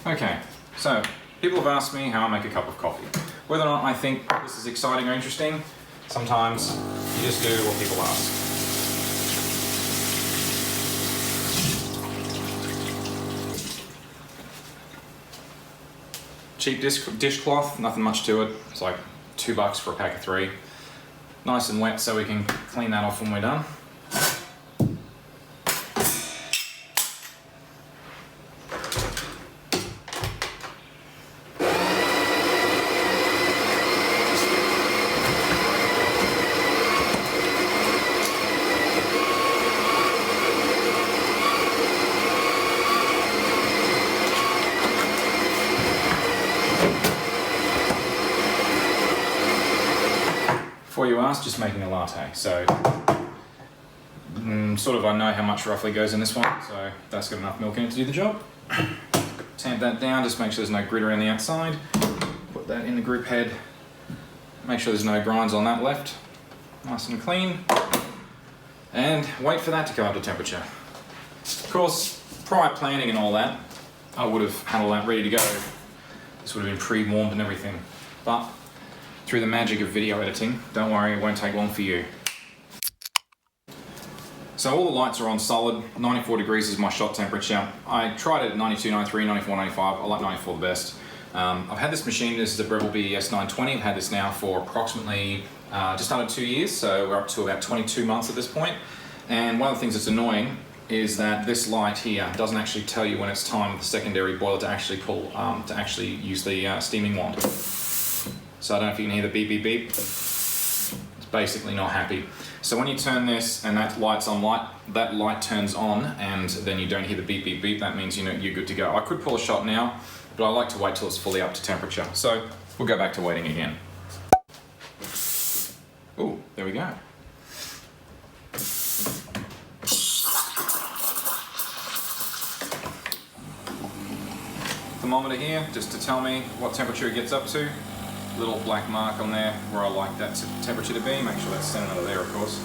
Okay, so people have asked me how I make a cup of coffee. Whether or not I think this is exciting or interesting, sometimes you just do what people ask. Cheap dishcloth, nothing much to it. It's like $2 for a pack of 3. Nice and wet so we can clean that off when we're done. Before you ask, just making a latte. So, sort of I know how much roughly goes in this one, so that's got enough milk in it to do the job. Tamp that down, just make sure there's no grit around the outside. Put that in the group head. Make sure there's no grinds on that left. Nice and clean. And wait for that to come up to temperature. Of course, prior planning and all that, I would have had all that ready to go. This would have been pre-warmed and everything. But through the magic of video editing, don't worry, it won't take long for you. So all the lights are on solid, 94 degrees is my shot temperature. I tried it at 92, 93, 94, 95, I like 94 the best. I've had this machine, this is a Breville BES 920, I've had this now for approximately just under 2 years, so we're up to about 22 months at this point. And one of the things that's annoying is that this light here doesn't actually tell you when it's time with the secondary boiler to actually pull, to actually use the steaming wand. So I don't know if you can hear the beep beep beep. It's basically not happy. So when you turn this and that light's on that light turns on and then you don't hear the beep beep beep, that means you're good to go. I could pull a shot now, but I like to wait till it's fully up to temperature. So we'll go back to waiting again. Ooh, there we go. Thermometer here, just to tell me what temperature it gets up to. Little black mark on there where I like that temperature to be. Make sure that's centered under there, of course.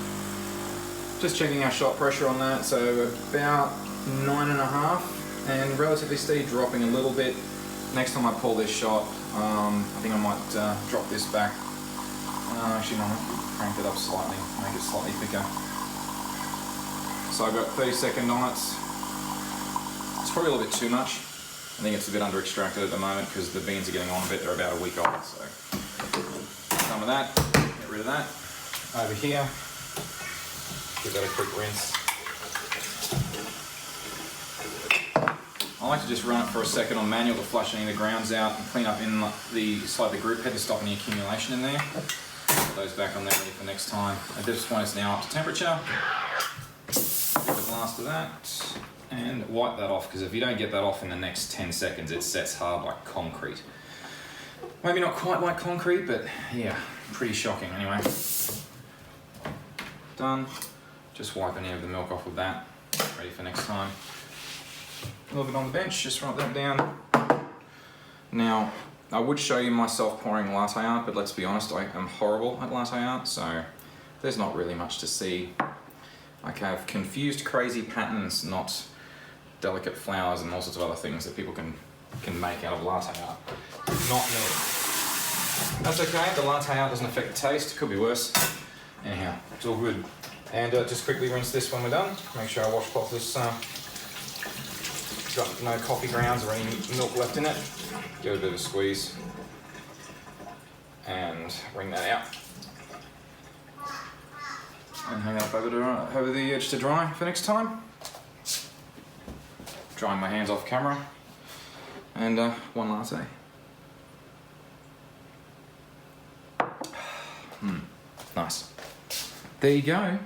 Just checking our shot pressure on that. So about 9.5 and relatively steady, dropping a little bit. Next time I pull this shot, I think I might drop this back. Actually, no, crank it up slightly, make it slightly thicker. So I've got 30-second on it. It's probably a little bit too much. I think it's a bit under extracted at the moment because the beans are getting on a bit, they're about a week old. So some of that, get rid of that. Over here, give that a quick rinse. I like to just run it for a second on manual to flush any of the grounds out and clean up in the group head to stop any accumulation in there. Put those back on there ready for next time. At this point it's now up to temperature. Give a blast of that. And wipe that off, because if you don't get that off in the next 10 seconds, it sets hard like concrete. Maybe not quite like concrete, but yeah, pretty shocking anyway. Done. Just wipe any of the milk off with that. Ready for next time. A little bit on the bench, just write that down. Now, I would show you myself pouring latte art, but let's be honest, I am horrible at latte art, so there's not really much to see. I have confused, crazy patterns, not delicate flowers and all sorts of other things that people can make out of latte art. Not me. That's okay, the latte art doesn't affect the taste, it could be worse. Anyhow, it's all good. And just quickly rinse this when we're done. Make sure our washcloth is got no coffee grounds or any milk left in it. Give it a bit of a squeeze. And wring that out. And hang that up over the edge to dry for next time. Drying my hands off camera. And one latte. Nice. There you go.